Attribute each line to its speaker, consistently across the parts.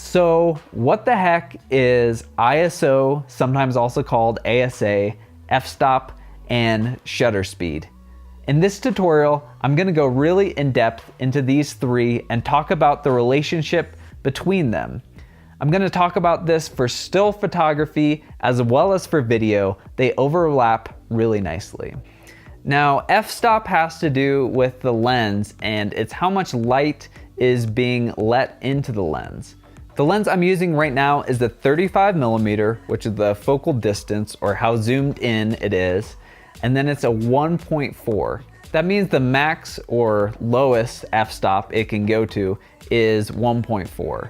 Speaker 1: So what the heck is ISO, sometimes also called ASA, f-stop, and shutter speed? In this tutorial, I'm going to go really in depth into these three and talk about the relationship between them. I'm going to talk about this for still photography as well as for video. They overlap really nicely. Now, f-stop has to do with the lens, and it's how much light is being let into the lens. The lens I'm using right now is the 35mm, which is the focal distance or how zoomed in it is, and then it's a 1.4. That means the max or lowest f-stop it can go to is 1.4.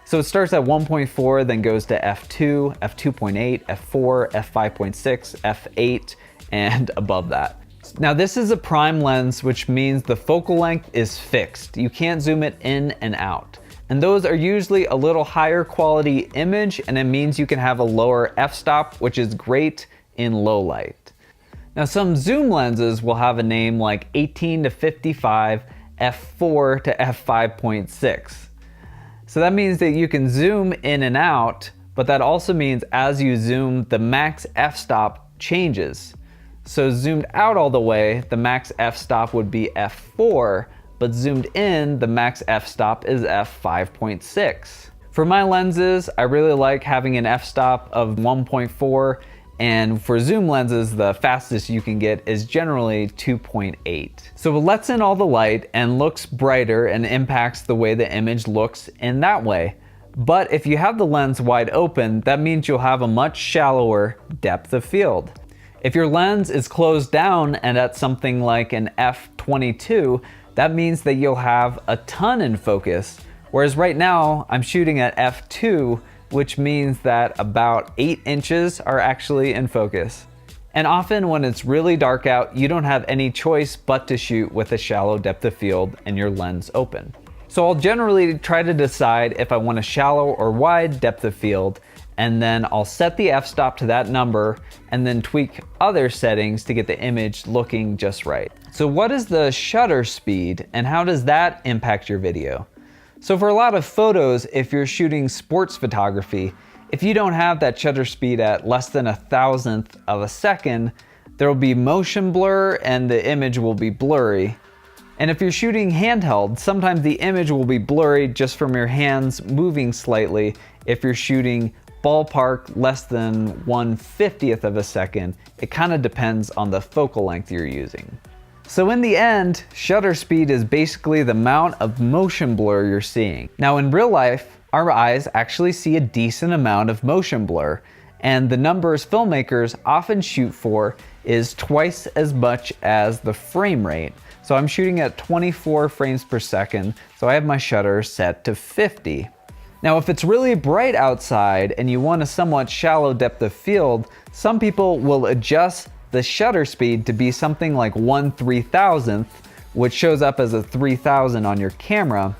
Speaker 1: So it starts at 1.4, then goes to f2, f2.8, f4, f5.6, f8, and above that. Now this is a prime lens, which means the focal length is fixed. You can't zoom it in and out. And those are usually a little higher quality image, and it means you can have a lower f-stop, which is great in low light. Now some zoom lenses will have a name like 18 to 55, f4 to f5.6. So that means that you can zoom in and out, but that also means as you zoom, the max f-stop changes. So zoomed out all the way, the max f-stop would be f4, but zoomed in, the max f-stop is f5.6. For my lenses, I really like having an f-stop of 1.4, and for zoom lenses, the fastest you can get is generally 2.8. So it lets in all the light and looks brighter and impacts the way the image looks in that way. But if you have the lens wide open, that means you'll have a much shallower depth of field. If your lens is closed down and at something like an f22, that means that you'll have a ton in focus, whereas right now I'm shooting at f2, which means that about 8 inches are actually in focus. And often when it's really dark out, you don't have any choice but to shoot with a shallow depth of field and your lens open. So I'll generally try to decide if I want a shallow or wide depth of field, and then I'll set the f-stop to that number and then tweak other settings to get the image looking just right. So what is the shutter speed and how does that impact your video? So for a lot of photos, if you're shooting sports photography, if you don't have that shutter speed at less than 1,000th of a second, there will be motion blur and the image will be blurry. And if you're shooting handheld, sometimes the image will be blurry just from your hands moving slightly. If you're shooting ballpark less than 1/50th of a second, it kind of depends on the focal length you're using. So in the end, shutter speed is basically the amount of motion blur you're seeing. Now in real life, our eyes actually see a decent amount of motion blur, and the numbers filmmakers often shoot for is twice as much as the frame rate. So I'm shooting at 24 frames per second, so I have my shutter set to 50. Now, if it's really bright outside and you want a somewhat shallow depth of field, some people will adjust the shutter speed to be something like 1/3000th, which shows up as a 3000 on your camera,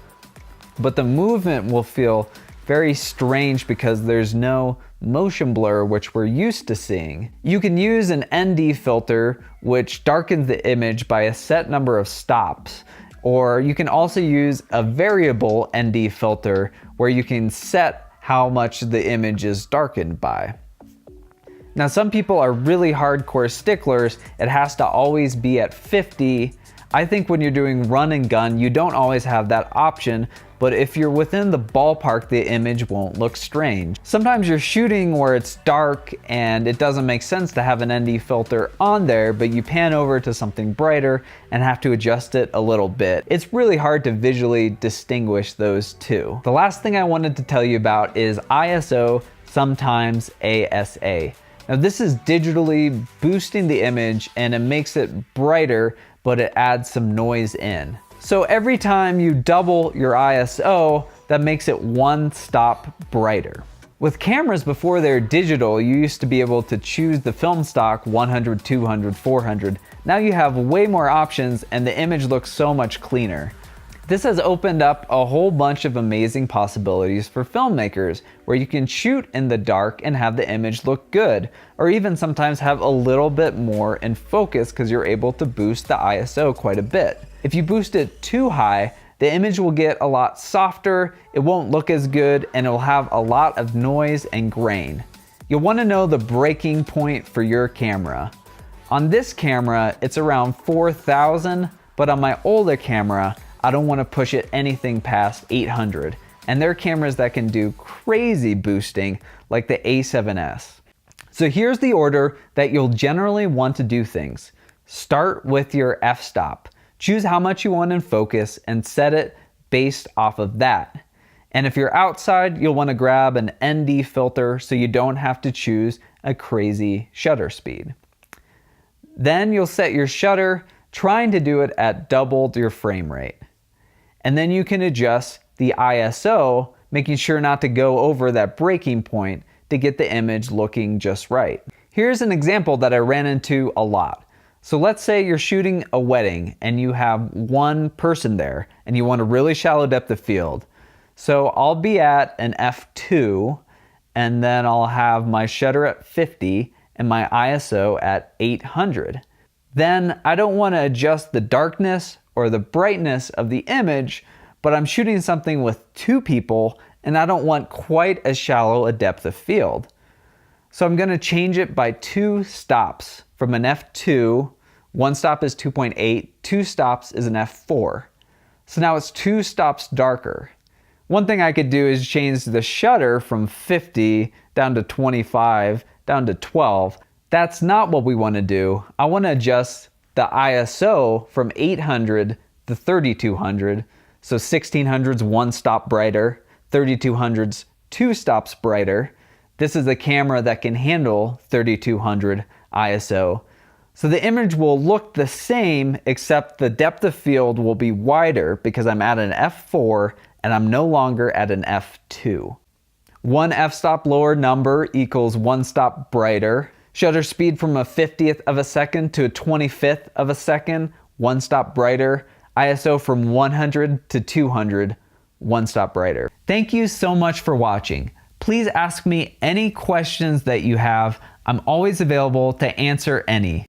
Speaker 1: but the movement will feel very strange because there's no motion blur, which we're used to seeing. You can use an ND filter, which darkens the image by a set number of stops. Or you can also use a variable ND filter where you can set how much the image is darkened by. Now some people are really hardcore sticklers. It has to always be at 50. I think when you're doing run and gun, you don't always have that option, but if you're within the ballpark, the image won't look strange. Sometimes you're shooting where it's dark and it doesn't make sense to have an ND filter on there, but you pan over to something brighter and have to adjust it a little bit. It's really hard to visually distinguish those two. The last thing I wanted to tell you about is ISO, sometimes ASA. Now this is digitally boosting the image and it makes it brighter, but it adds some noise in. So every time you double your ISO, that makes it one stop brighter. With cameras before they're digital, you used to be able to choose the film stock 100, 200, 400. Now you have way more options and the image looks so much cleaner. This has opened up a whole bunch of amazing possibilities for filmmakers, where you can shoot in the dark and have the image look good, or even sometimes have a little bit more in focus because you're able to boost the ISO quite a bit. If you boost it too high, the image will get a lot softer, it won't look as good, and it will have a lot of noise and grain. You'll want to know the breaking point for your camera. On this camera, it's around 4,000, but on my older camera, I don't want to push it anything past 800. And there are cameras that can do crazy boosting, like the A7S. So here's the order that you'll generally want to do things. Start with your f-stop. Choose how much you want in focus and set it based off of that. And if you're outside, you'll want to grab an ND filter so you don't have to choose a crazy shutter speed. Then you'll set your shutter, trying to do it at double your frame rate. And then you can adjust the ISO, making sure not to go over that breaking point to get the image looking just right. Here's an example that I ran into a lot. So let's say you're shooting a wedding and you have one person there and you want a really shallow depth of field. So I'll be at an f2 and then I'll have my shutter at 50 and my ISO at 800. Then I don't want to adjust the darkness or the brightness of the image, but I'm shooting something with two people and I don't want quite as shallow a depth of field. So I'm going to change it by 2 stops from an f2. 1 stop is 2.8, 2 stops is an f4. So now it's 2 stops darker. One thing I could do is change the shutter from 50 down to 25, down to 12. That's not what we want to do. I want to adjust the ISO from 800 to 3200. So 1600's 1 stop brighter, 3200's 2 stops brighter. This is a camera that can handle 3200 ISO. So the image will look the same, except the depth of field will be wider because I'm at an f4 and I'm no longer at an f2. 1 f-stop lower number equals 1 stop brighter. Shutter speed from a 50th of a second to a 25th of a second, 1 stop brighter. ISO from 100 to 200, 1 stop brighter. Thank you so much for watching. Please ask me any questions that you have. I'm always available to answer any.